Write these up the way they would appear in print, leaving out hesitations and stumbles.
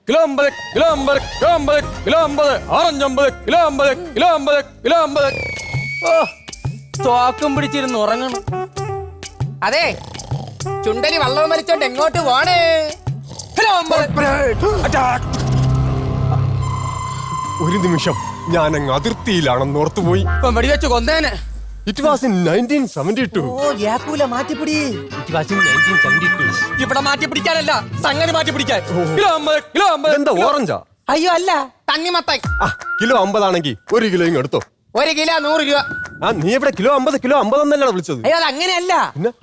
Kilo 50, kilo 50, kilo 50, kilo 50, orange 50, kilo 50, kilo 50, kilo 50. ഓ തോക്കും പിടിച്ചിരുന്ന് ഉറങ്ങണം. അതെ, ചുണ്ടലി വള്ളവും വലിച്ചോണ്ട് എങ്ങോട്ട് പോണേ? കിലോ 50. ഒരു നിമിഷം ഞാൻ അങ്ങ് അതിർത്തിയിലാണെന്ന് ഓർത്തുപോയി. ഇപ്പം വെടിവെച്ച് കൊന്നേനെ. It was in 1972. Oh യാക്കൂല മാറ്റിപ്പിടി. It was in 1972. ഇവിടെ മാറ്റി പിടിക്കാനല്ല, സംഗതി മാറ്റി പിടിക്കാൻ. Kilo 50, kilo 50. എന്താ ഓറഞ്ചാ? അയ്യോ അല്ല, തണ്ണിമത്തൻ. കിലോ 50 ആണെങ്കിൽ 1 കിലോ ഇങ്ങ് എടുത്തോ. 1 കിലോ 100 രൂപ. നീ ഇവിടെ കിലോ 50 കിലോ 50 എന്നല്ലേ വിളിച്ചത്? അയ്യോ അത് അങ്ങനെയല്ല.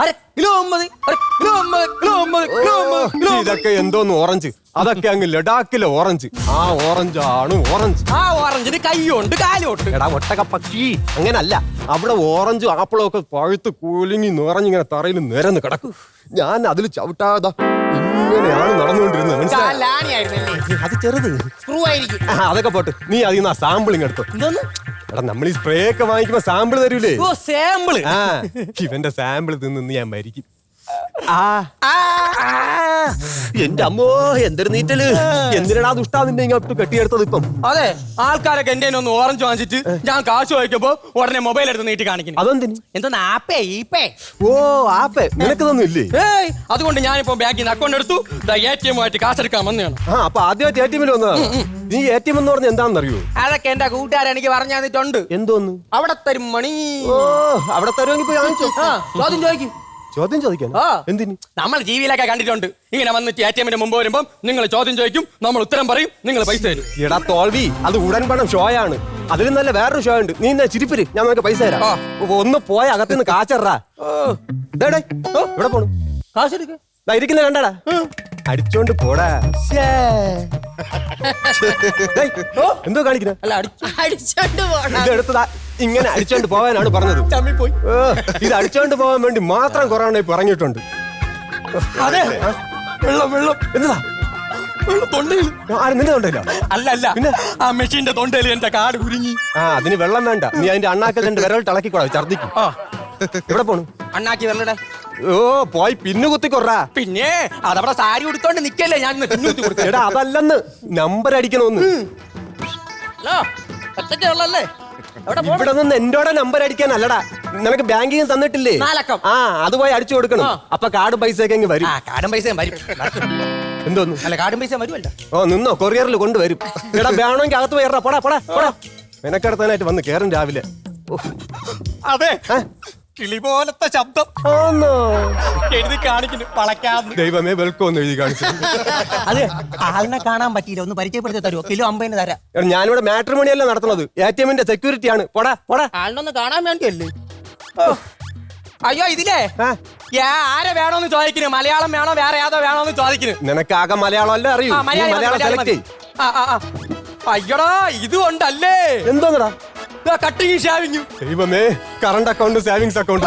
അരെ കിലോ 50, അരെ കിലോ 50, കിലോ 50, കിലോ 50, കിലോ 50. ഇതൊക്കെ എന്തോന്ന് ഓറഞ്ച്? അതൊക്കെ അങ്ങ് ലഡാക്കിലെ ഓറഞ്ച്. ആ ഓറഞ്ചാണ് ഓറഞ്ച്. ആ ഓറഞ്ചിന് കൈയുണ്ട് കാലുണ്ട്. എടാ ഒട്ടക പക്ഷി, അങ്ങനല്ല. അവിടെ ഓറഞ്ചും ആപ്പിളും ഒക്കെ പഴുത്ത് കൂലിങ്ങി നിറഞ്ഞിങ്ങനെ തറയിൽ നിരന്ന് കിടക്കും. ഞാൻ അതിൽ ചവിട്ടാതെ ഇങ്ങനെയാണ് നടന്നുകൊണ്ടിരുന്നത്. മനസ്സിലായി? ലാണിയായിരുന്നല്ലേ? അത് ചെറുത്. സ്ക്രൂ ആയിരിക്കും. അതൊക്കെ പോട്ട്, നീ അതിൽ നിന്ന് ആ സാമ്പിളിങ് എടുത്തോ. എന്തോന്ന്? എടാ നമ്മൾ ഈ സ്പ്രേ ഒക്കെ വാങ്ങിക്കുമ്പോ സാമ്പിൾ തരൂലേ? ഓ സാമ്പിള്. ഇവന്റെ സാമ്പിൾ തിന്ന് ഞാൻ മരിക്കും. എന്റെ അമ്മോ, എന്തൊരു നീറ്റല്! എന്തിനാ ദുഷ്ടാ നിന്നെ ഇങ്ങോട്ട് കെട്ടിയെടുത്തത് ഇപ്പം? അതെ, ആൾക്കാരൊക്കെ എന്റെ ഒന്ന് ഓറഞ്ച് വാങ്ങിച്ചിട്ട് ഞാൻ കാശ് വാങ്ങിക്കുമ്പോ ഉടനെ മൊബൈൽ എടുത്ത് നീട്ടി കാണിക്കുന്നു. അതെന്തിന്? എന്തോന്ന് ആപ്പേ ഈപ്പേ? ഓ ആപ്പേ, നിനക്കതൊന്നും ഇല്ലേ? ഏയ്, അതുകൊണ്ട് ഞാനിപ്പോ ബാങ്കിൽ നിന്ന് അക്കൗണ്ട് എടുത്തു ATM ആയിട്ട് കാശെടുക്കാൻ വന്നതാണ്. അപ്പൊ ആദ്യമായിട്ട് ATM-ൽ വന്നതാണ്. നീ ATM എന്ന് പറഞ്ഞ എന്താണെന്നറിയോ? അതൊക്കെ എന്റെ കൂട്ടുകാരൻ എനിക്ക് പറഞ്ഞു തന്നിട്ടുണ്ട്. എന്തോന്ന്? അവിടെ തരും മണി. ഓ, അവിടെ തരുമെങ്കിൽ പോയി വാങ്ങിച്ചോ. ചോദ്യം ചോദിക്കും. ചോദ്യം ചോദിക്കാൻ? എന്തിന്? നമ്മൾ ജീവിയിലൊക്കെ കണ്ടിട്ടുണ്ട്. ഇങ്ങനെ വന്നിട്ട് ATM-ന്റെ മുമ്പ് വരുമ്പോ നിങ്ങൾ ചോദ്യം ചോദിക്കും, നമ്മൾ ഉത്തരം പറയും, നിങ്ങൾ പൈസ തരും. എടാ തോൽവി, അത് ഉടൻ പണം ഷോയാണ്. അതിലും നല്ല വേറൊരു ഷോ ഉണ്ട്. നീ എന്നാ ചിരിപ്പിര്, ഞാൻ നിനക്ക് പൈസ തരാം. ഒന്ന് പോയ അകത്തുനിന്ന് കാച്ചറാ. ഇവിടെ പോണു. കാശെടുക്ക ഇരിക്കുന്ന കണ്ടാടാ, അടിച്ചോണ്ട് പോടാ. എന്തോ കാണിക്കുന്ന? അല്ല, അടിച്ചോണ്ട് പോണ. ഇത് എടുത്തതാ, ഇങ്ങനെ അടിച്ചോണ്ട് പോവാനാണ് പറഞ്ഞത്. ചമ്മിപ്പോയി. ഇത് അടിച്ചോണ്ട് പോവാൻ വേണ്ടി മാത്രം കൊറോണ പറഞ്ഞിട്ടുണ്ട്. അതെ, വെള്ളം വെള്ളം. എന്താ തൊണ്ടയിൽ? നിന്റെ തൊണ്ടയില്ല? അല്ല അല്ല, പിന്നെ ആ മെഷീന്റെ തൊണ്ടയിൽ എന്റെ കാട് കുരുങ്ങി. അതിന് വെള്ളം വേണ്ട, നീ അതിന്റെ അണ്ണാക്കൽ എന്റെ വിരൽ തിളക്കിക്കോളാം, ഛർദിക്കും. എവിടെ പോണു? അണ്ണാക്കി വെള്ളടെ. ഓ പോയി പിന്നു കുത്തിക്കൊറാ. പിന്നെ അതവിടെ സാരി ഉടുത്തോണ്ട് നിക്കല്ലേ ഞാൻ പിന്നുകുത്തി കൊടുത്തു. എടാ അതല്ലെന്ന്, നമ്പർ അടിക്കണമെന്ന്. ഹലോ, ഒറ്റയ്ക്ക് വെള്ളല്ലേ? ഇവിടെ നിന്ന് എന്റോടെ നമ്പർ അടിക്കാൻ അല്ലടാ, നിനക്ക് ബാങ്കിൽ തന്നിട്ടില്ലേ 4 അക്കം? അത് പോയി അടിച്ചു കൊടുക്കണം. അപ്പൊ കാർഡ് പൈസ ഒക്കെ വരും. കാർഡും പൈസയും വരും. എന്തോന്നു? അല്ല, കാർഡും പൈസ വരുമല്ലോ. ഓ നിന്നോ, കൊറിയറിൽ കൊണ്ടുവരും. എടാ വേണമെങ്കിൽ അകത്ത് പോയി പോടാ പോടാ പോടാ. മെനക്കെടുത്താനായിട്ട് വന്ന് കേറും രാവിലെ. അതെ, കിളി പോലത്തെ ശബ്ദം എഴുതി കാണിക്കുന്നു, പളക്കാന്ന്. ദൈവമേ വെൽക്കം എന്ന് എഴുതി കാണിച്ചു. അതെ, ആളിനെ കാണാൻ പറ്റിയില്ല, ഒന്ന് പരിചയപ്പെടുത്തി തരുമോ? കിലോ 50 തരാം. ഞാനിവിടെ മാട്രിമോണിയല്ല നടത്തുന്നത്, ATM-ന്റെ സെക്യൂരിറ്റി ആണ്. പോടാ പോടാ. ആളിനൊന്ന് കാണാൻ വേണ്ടിയല്ലേ? അയ്യോ, ഇതിലേ ആരെ വേണോന്ന് ചോദിക്കുന്നു. മലയാളം വേണോ വേറെ ഏതോ വേണോന്ന് ചോദിക്കുന്നു. നിനക്ക് ആകെ മലയാളം അല്ല അറിയൂ. മലയാളം സെലക്ട് ചെയ്യ്. അയ്യോടാ, ഇതുകൊണ്ടല്ലേ? എന്തോന്നടാ? കട്ടിങ് ഷാവിങ്. ദൈവമേ, കറണ്ട് അക്കൗണ്ട് സേവിങ്സ് അക്കൗണ്ട്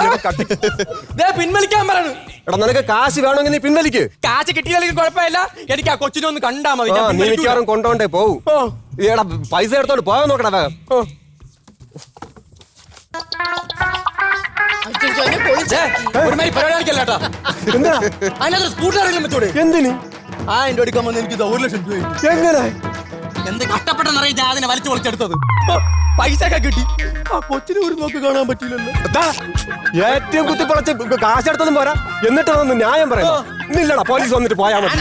പിൻവലിക്കാൻ പറയണു. എടാ നിനക്ക് കാശ് വേണമെങ്കിൽ നീ പിൻവലിക്ക്. കാശ് കിട്ടിയില്ലെങ്കിൽ കുഴപ്പമില്ല, എനിക്ക് ആ കൊച്ചിനെ ഒന്ന് കണ്ടാ മതി. നീ മിക്കവാറും കൊണ്ടോണ്ടേ പോവും. എടാ പൈസ എടുത്തോണ്ട് പോകാൻ നോക്കടാ വേഗം. ഒരുമാതിരി പരിപാടിക്കല്ലേട്ടാ. എന്താ അതിനകത്ത് സ്കൂട്ടറെങ്കിലും വെച്ചോടെ. എന്തിന്? എന്റെ എടുക്കാൻ വന്ന് എനിക്ക് 1 ലക്ഷം രൂപ. എങ്ങനെ? എന്ത് കഷ്ടപ്പെട്ടെന്നറിയാം ഞാൻ അതിനെ വലിച്ചു പൊളിച്ചെടുത്തത്. പൈസ ഒക്കെ കിട്ടി, ആ കൊച്ചിനെ ഒരു നോക്ക് കാണാൻ പറ്റില്ലല്ലോ. ഏറ്റവും കുത്തിപ്പൊളച്ച് കാശെടുത്തതും പോരാ, എന്നിട്ട് വന്ന് ന്യായം പറയാം. ഇന്നില്ലടാ, പോലീസ് വന്നിട്ട് പോയാ മതി.